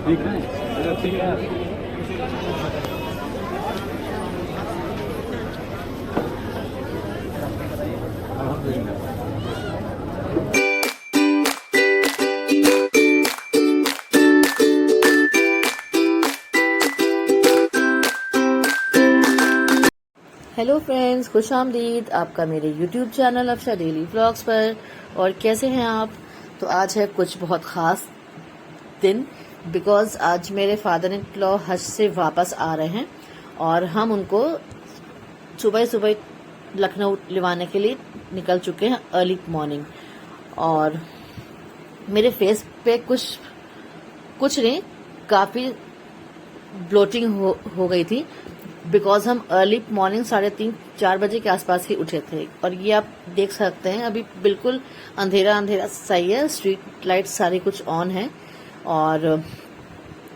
ठीक है, ठीक है। हेलो फ्रेंड्स, खुश आमदीद आपका मेरे YouTube channel Afsha daily vlogs पर। और कैसे हैं आप? तो आज है कुछ बहुत ख़ास दिन, बिकॉज़ आज मेरे फादर इन लॉ हज से वापस आ रहे हैं और हम उनको सुबह सुबह लखनऊ लिवाने के लिए निकल चुके हैं अर्ली मॉर्निंग। और मेरे फेस पे कुछ नहीं, काफ़ी ब्लोटिंग हो गई थी, बिकॉज हम अर्ली मॉर्निंग 3:30-4 बजे के आसपास ही उठे थे। और ये आप देख सकते हैं, अभी बिल्कुल अंधेरा अंधेरा सही है, स्ट्रीट लाइट सारी कुछ ऑन है। और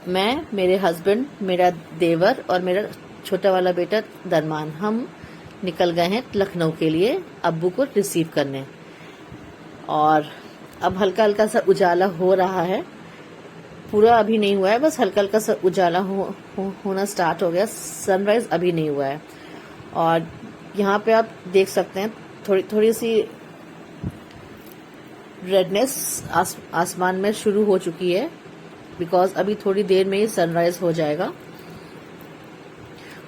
मैं, मेरे हस्बैंड, मेरा देवर और मेरा छोटा वाला बेटा दरमान, हम निकल गए हैं लखनऊ के लिए अब्बू को रिसीव करने। और अब हल्का हल्का सा उजाला हो रहा है, पूरा अभी नहीं हुआ है, बस हल्का हल्का सा उजाला होना स्टार्ट हो गया। सनराइज अभी नहीं हुआ है। और यहाँ पे आप देख सकते हैं थोड़ी थोड़ी सी रेडनेस आसमान में शुरू हो चुकी है, बिकॉज अभी थोड़ी देर में ही सनराइज हो जाएगा।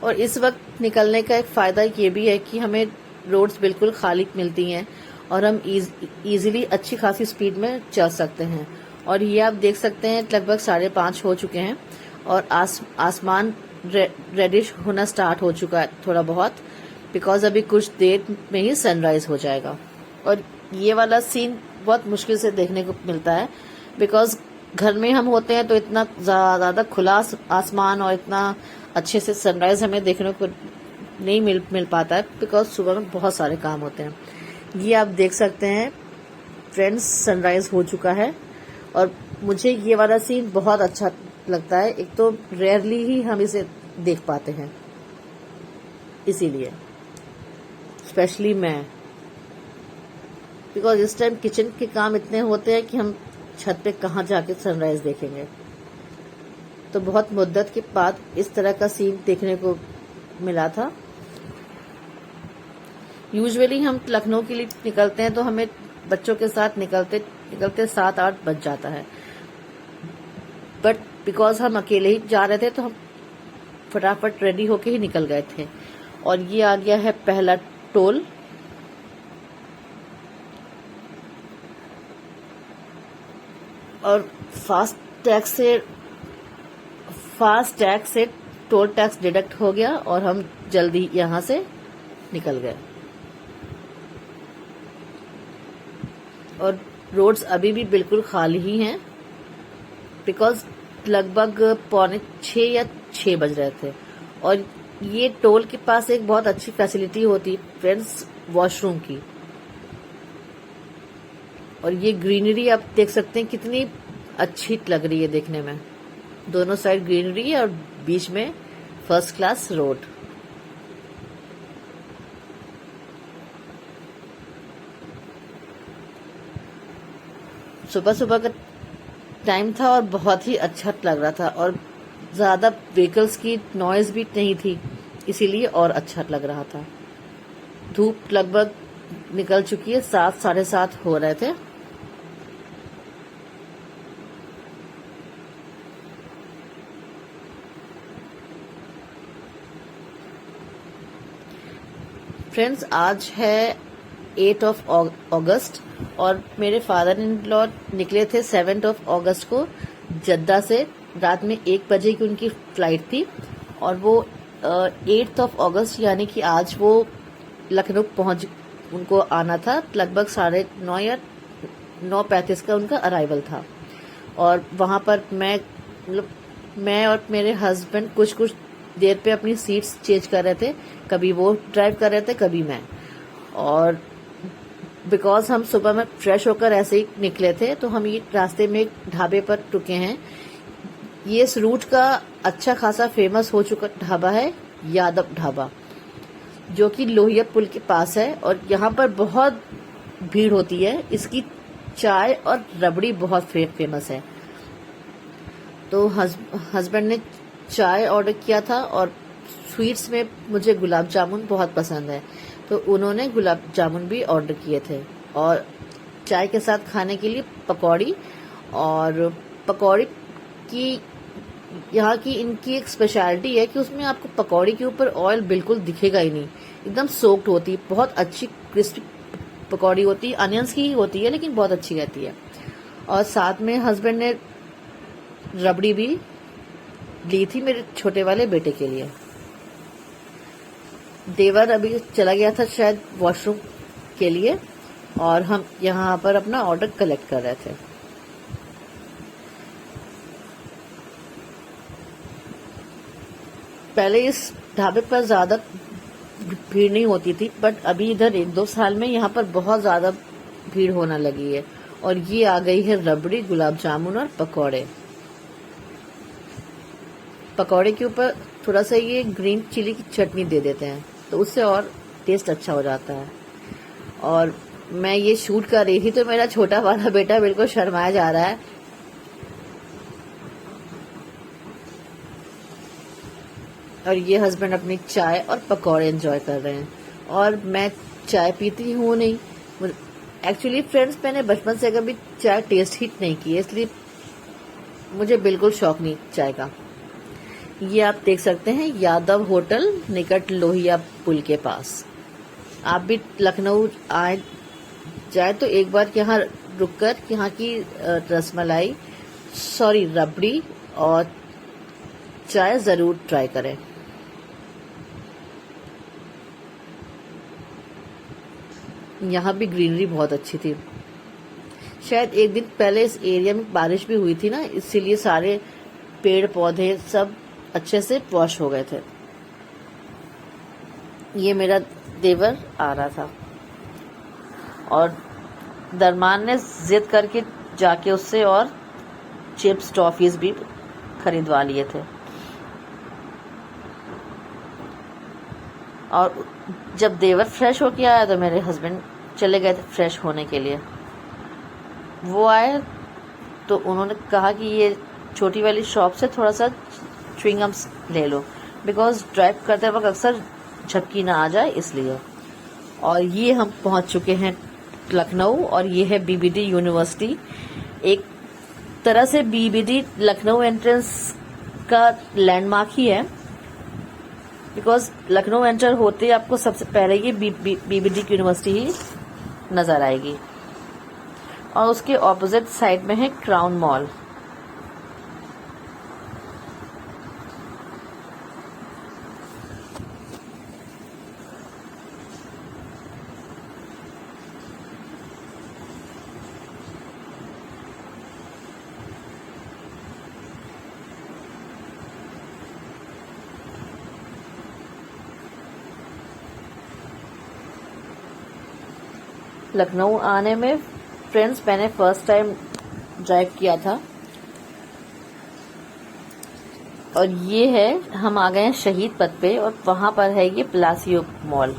और इस वक्त निकलने का एक फायदा ये भी है कि हमें रोड्स बिल्कुल खाली मिलती हैं और हम इजीली अच्छी खासी स्पीड में चल सकते हैं। और ये आप देख सकते हैं लगभग 5:30 हो चुके हैं और आसमान रेडिश होना स्टार्ट हो चुका है थोड़ा बहुत, बिकॉज अभी कुछ देर में ही सनराइज हो जाएगा। और ये वाला सीन बहुत मुश्किल से देखने को मिलता है, बिकॉज घर में हम होते हैं तो इतना ज़्यादा खुला आसमान और इतना अच्छे से सनराइज हमें देखने को नहीं मिल पाता है, बिकॉज सुबह में बहुत सारे काम होते हैं। ये आप देख सकते हैं फ्रेंड्स, सनराइज हो चुका है और मुझे ये वाला सीन बहुत अच्छा लगता है। एक तो रेयरली ही हम इसे देख पाते हैं, इसीलिए स्पेशली मैं, बिकॉज इस टाइम किचन के काम इतने होते हैं कि हम छत पे कहाँ जाके सनराइज देखेंगे। तो बहुत मुद्दत के बाद इस तरह का सीन देखने को मिला था। यूजुअली हम लखनऊ के लिए निकलते हैं तो हमें बच्चों के साथ निकलते 7-8 बज जाता है, बट बिकॉज हम अकेले ही जा रहे थे तो हम फटाफट रेडी होके ही निकल गए थे। और ये आ गया है पहला टोल। और फास्ट टैग से टोल टैक्स डिडक्ट हो गया और हम जल्दी यहां से निकल गए। और रोड्स अभी भी बिल्कुल खाली ही हैं, बिकॉज लगभग 5:45 या 6 बज रहे थे। और ये टोल के पास एक बहुत अच्छी फैसिलिटी होती फ्रेंड्स, वॉशरूम की। और ये ग्रीनरी आप देख सकते हैं कितनी अच्छी लग रही है देखने में। दोनों साइड ग्रीनरी है और बीच में फर्स्ट क्लास रोड। सुबह सुबह का टाइम था और बहुत ही अच्छा लग रहा था और ज्यादा व्हीकल्स की नॉइज भी नहीं थी, इसीलिए और अच्छा लग रहा था। धूप लगभग निकल चुकी है, 7-7:30 हो रहे थे। फ्रेंड्स, आज है 8 अगस्त और मेरे फादर इन लॉ निकले थे 7 अगस्त को जद्दा से। रात में 1 बजे की उनकी फ्लाइट थी और वो 8 अगस्त यानी कि आज वो लखनऊ उनको आना था। लगभग 9:30 या 9:35 का उनका अराइवल था। और वहां पर मैं और मेरे हस्बैंड कुछ देर पे अपनी सीट्स चेंज कर रहे थे, कभी वो ड्राइव कर रहे थे कभी मैं। और बिकॉज हम सुबह में फ्रेश होकर ऐसे ही निकले थे तो हम ये रास्ते में एक ढाबे पर रुके हैं। ये इस रूट का अच्छा खासा फेमस हो चुका ढाबा है, यादव ढाबा, जो कि लोहिया पुल के पास है। और यहाँ पर बहुत भीड़ होती है। इसकी चाय और रबड़ी बहुत फेमस है। तो हस्बैंड ने चाय ऑर्डर किया था और स्वीट्स में मुझे गुलाब जामुन बहुत पसंद है, तो उन्होंने गुलाब जामुन भी ऑर्डर किए थे। और चाय के साथ खाने के लिए पकौड़ी, और पकौड़ी की यहाँ की इनकी एक स्पेशलिटी है कि उसमें आपको पकौड़ी के ऊपर ऑयल बिल्कुल दिखेगा ही नहीं, एकदम सोक्ड होती, बहुत अच्छी क्रिस्पी पकौड़ी होती है। अनियंस की ही होती है लेकिन बहुत अच्छी रहती है। और साथ में हस्बैंड ने रबड़ी भी ली थी मेरे छोटे वाले बेटे के लिए। देवर अभी चला गया था शायद वॉशरूम के लिए, और हम यहाँ पर अपना ऑर्डर कलेक्ट कर रहे थे। पहले इस ढाबे पर ज्यादा भीड़ नहीं होती थी, बट अभी इधर 1-2 साल में यहाँ पर बहुत ज्यादा भीड़ होना लगी है। और ये आ गई है रबड़ी, गुलाब जामुन और पकौड़े। पकौड़े के ऊपर थोड़ा सा ये ग्रीन चिली की चटनी दे देते हैं तो उससे और टेस्ट अच्छा हो जाता है। और मैं ये शूट कर रही थी तो मेरा छोटा वाला बेटा बिल्कुल शर्माया जा रहा है। और ये हस्बैंड अपनी चाय और पकौड़े एंजॉय कर रहे हैं। और मैं चाय पीती हूँ नहीं, एक्चुअली फ्रेंड्स मैंने बचपन से कभी चाय टेस्ट ही नहीं की है, इसलिए मुझे बिल्कुल शौक नहीं चाय का। ये आप देख सकते हैं यादव होटल निकट लोहिया पुल के पास। आप भी लखनऊ आए जाए तो एक बार यहाँ रुककर यहाँ की रबड़ी और चाय जरूर ट्राई करें। यहाँ भी ग्रीनरी बहुत अच्छी थी। शायद एक दिन पहले इस एरिया में बारिश भी हुई थी ना, इसीलिए सारे पेड़ पौधे सब अच्छे से वॉश हो गए थे। ये मेरा देवर आ रहा था और दरमान ने जिद करके जाके उससे और चिप्स टॉफीज भी खरीदवा लिए थे। और जब देवर फ्रेश होके आया तो मेरे हस्बैंड चले गए थे फ्रेश होने के लिए। वो आए तो उन्होंने कहा कि ये छोटी वाली शॉप से थोड़ा सा च्युइंगम्स ले लो, बिकॉज ड्राइव करते वक्त अक्सर झपकी ना आ जाए इसलिए। और ये हम पहुंच चुके हैं लखनऊ, और ये है बीबीडी यूनिवर्सिटी। एक तरह से बीबीडी लखनऊ एंट्रेंस का लैंडमार्क ही है, बिकॉज लखनऊ एंटर होते आपको सबसे पहले ये बीबीडी यूनिवर्सिटी ही नजर आएगी। और उसके ऑपोजिट साइड में है क्राउन मॉल। लखनऊ आने में फ्रेंड्स मैंने फर्स्ट टाइम ड्राइव किया था। और ये है, हम आ गए हैं शहीद पथ पे और वहां पर है ये पलासियो मॉल।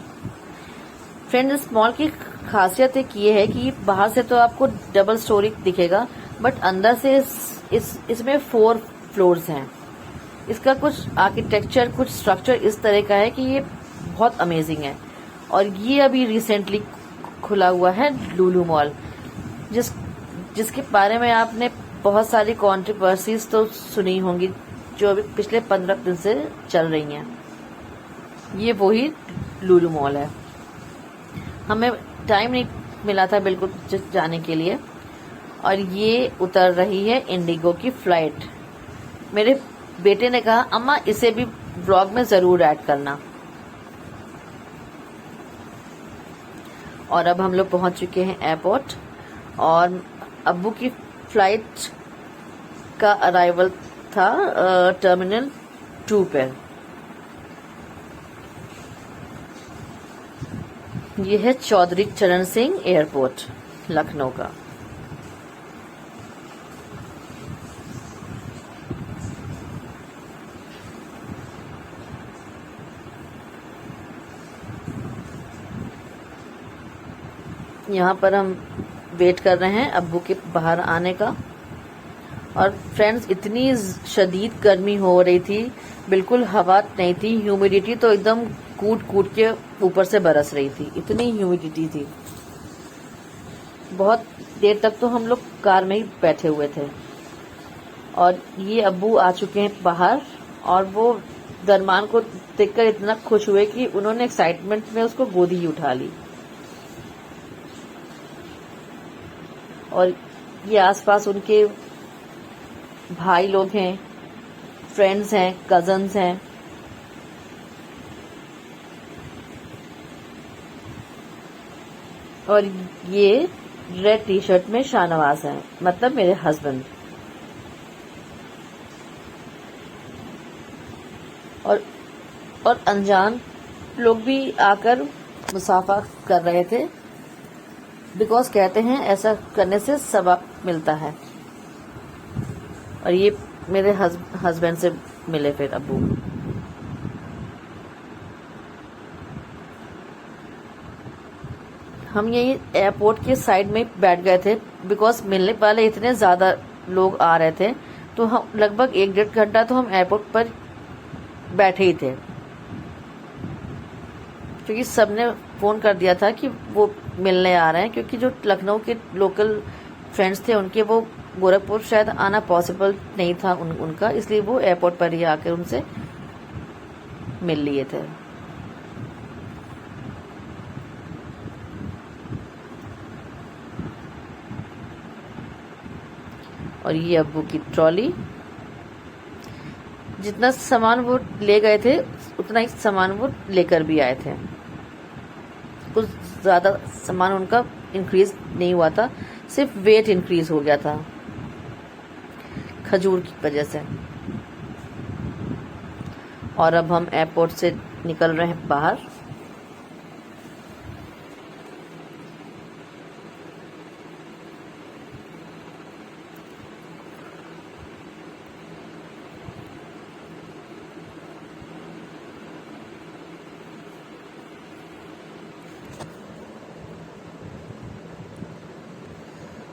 फ्रेंड्स इस मॉल की खासियत एक ये है कि बाहर से तो आपको डबल स्टोरी दिखेगा, बट अंदर से इसमें 4 फ्लोर्स हैं। इसका कुछ आर्किटेक्चर, कुछ स्ट्रक्चर इस तरह का है कि ये बहुत अमेजिंग है। और ये अभी रिसेंटली खुला हुआ है लुलु मॉल, जिसके बारे में आपने बहुत सारी कॉन्ट्रोवर्सीज तो सुनी होंगी जो अभी पिछले 15 दिन से चल रही हैं। ये वही लुलु मॉल है। हमें टाइम नहीं मिला था बिल्कुल जाने के लिए। और ये उतर रही है इंडिगो की फ्लाइट। मेरे बेटे ने कहा अम्मा इसे भी व्लॉग में जरूर ऐड करना। और अब हम लोग पहुंच चुके हैं एयरपोर्ट, और अब्बू की फ्लाइट का अराइवल था टर्मिनल 2 पे। यह है चौधरी चरण सिंह एयरपोर्ट लखनऊ का। यहाँ पर हम वेट कर रहे हैं अब्बू के बाहर आने का। और फ्रेंड्स इतनी शदीद गर्मी हो रही थी, बिल्कुल हवा नहीं थी, ह्यूमिडिटी तो एकदम कूट कूट के ऊपर से बरस रही थी, इतनी ह्यूमिडिटी थी। बहुत देर तक तो हम लोग कार में ही बैठे हुए थे। और ये अब्बू आ चुके हैं बाहर, और वो दरमान को देखकर इतना खुश हुए कि उन्होंने एक्साइटमेंट में उसको गोदी ही उठा ली। और ये आसपास उनके भाई लोग हैं, फ्रेंड्स हैं, कजन्स हैं। और ये रेड टी शर्ट में शाहनवाज हैं, मतलब मेरे हस्बैंड। और अनजान लोग भी आकर मुसाफा कर रहे थे, बिकॉज कहते हैं ऐसा करने से सवाब मिलता है। और ये मेरे हस्बैंड से मिले फिर अब्बू। हम यही एयरपोर्ट के साइड में बैठ गए थे, बिकॉज मिलने वाले इतने ज़्यादा लोग आ रहे थे, तो हम लगभग 1-1.5 घंटा तो हम एयरपोर्ट पर बैठे ही थे, क्योंकि सबने फ़ोन कर दिया था कि वो मिलने आ रहे हैं। क्योंकि जो लखनऊ के लोकल फ्रेंड्स थे उनके, वो गोरखपुर शायद आना पॉसिबल नहीं था उनका, इसलिए वो एयरपोर्ट पर ही आकर उनसे मिल लिए थे। और ये अब्बू की ट्रॉली, जितना सामान वो ले गए थे उतना ही सामान वो लेकर भी आए थे। कुछ ज़्यादा सामान उनका इंक्रीज नहीं हुआ था, सिर्फ वेट इंक्रीज हो गया था खजूर की वजह से। और अब हम एयरपोर्ट से निकल रहे हैं बाहर।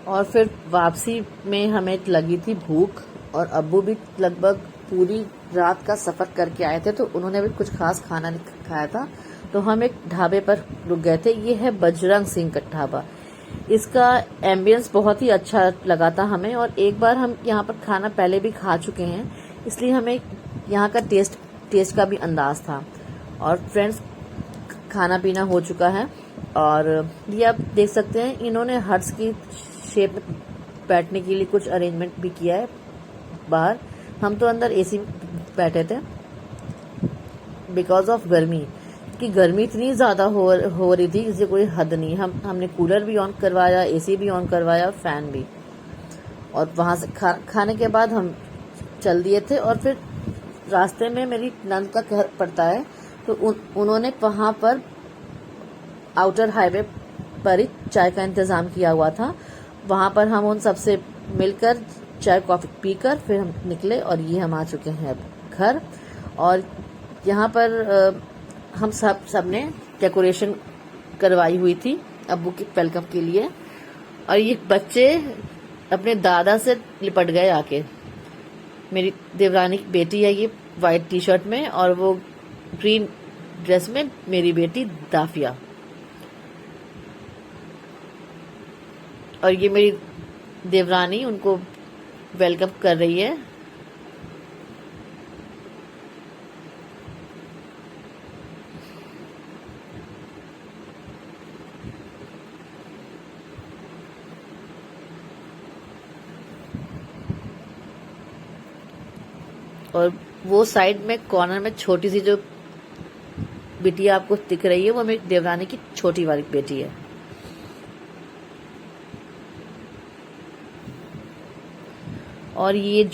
और फिर वापसी में हमें लगी थी भूख, और अब्बू भी लगभग पूरी रात का सफ़र करके आए थे, तो उन्होंने भी कुछ खास खाना नहीं खाया था। तो हम एक ढाबे पर रुक गए थे। ये है बजरंग सिंह का ढाबा। इसका एम्बियंस बहुत ही अच्छा लगा था हमें, और एक बार हम यहाँ पर खाना पहले भी खा चुके हैं, इसलिए हमें यहाँ का टेस्ट का भी अंदाज था। और फ्रेंड्स, खाना पीना हो चुका है, और ये आप देख सकते हैं इन्होंने हट्स की शेप में बैठने के लिए कुछ अरेंजमेंट भी किया है बाहर। हम तो अंदर एसी में बैठे थे बिकॉज ऑफ गर्मी, कि गर्मी इतनी ज़्यादा हो रही थी जिससे कोई हद नहीं। हमने कूलर भी ऑन करवाया, एसी भी ऑन करवाया, और फैन भी। और वहाँ से खाने के बाद हम चल दिए थे। और फिर रास्ते में मेरी नंद का घर पड़ता है, तो उन्होंने वहाँ पर आउटर हाईवे पर ही चाय का इंतज़ाम किया हुआ था। वहाँ पर हम उन सबसे मिलकर चाय कॉफ़ी पीकर फिर हम निकले, और ये हम आ चुके हैं अब घर। और यहाँ पर हम सबने डेकोरेशन करवाई हुई थी अब्बू के वेलकम के लिए। और ये बच्चे अपने दादा से लिपट गए आके। मेरी देवरानी की बेटी है ये, वाइट टी शर्ट में, और वो ग्रीन ड्रेस में मेरी बेटी दाफिया। और ये मेरी देवरानी उनको वेलकम कर रही है। और वो साइड में कॉर्नर में छोटी सी जो बिटिया आपको दिख रही है, वो मेरी देवरानी की छोटी वाली बेटी है। और ये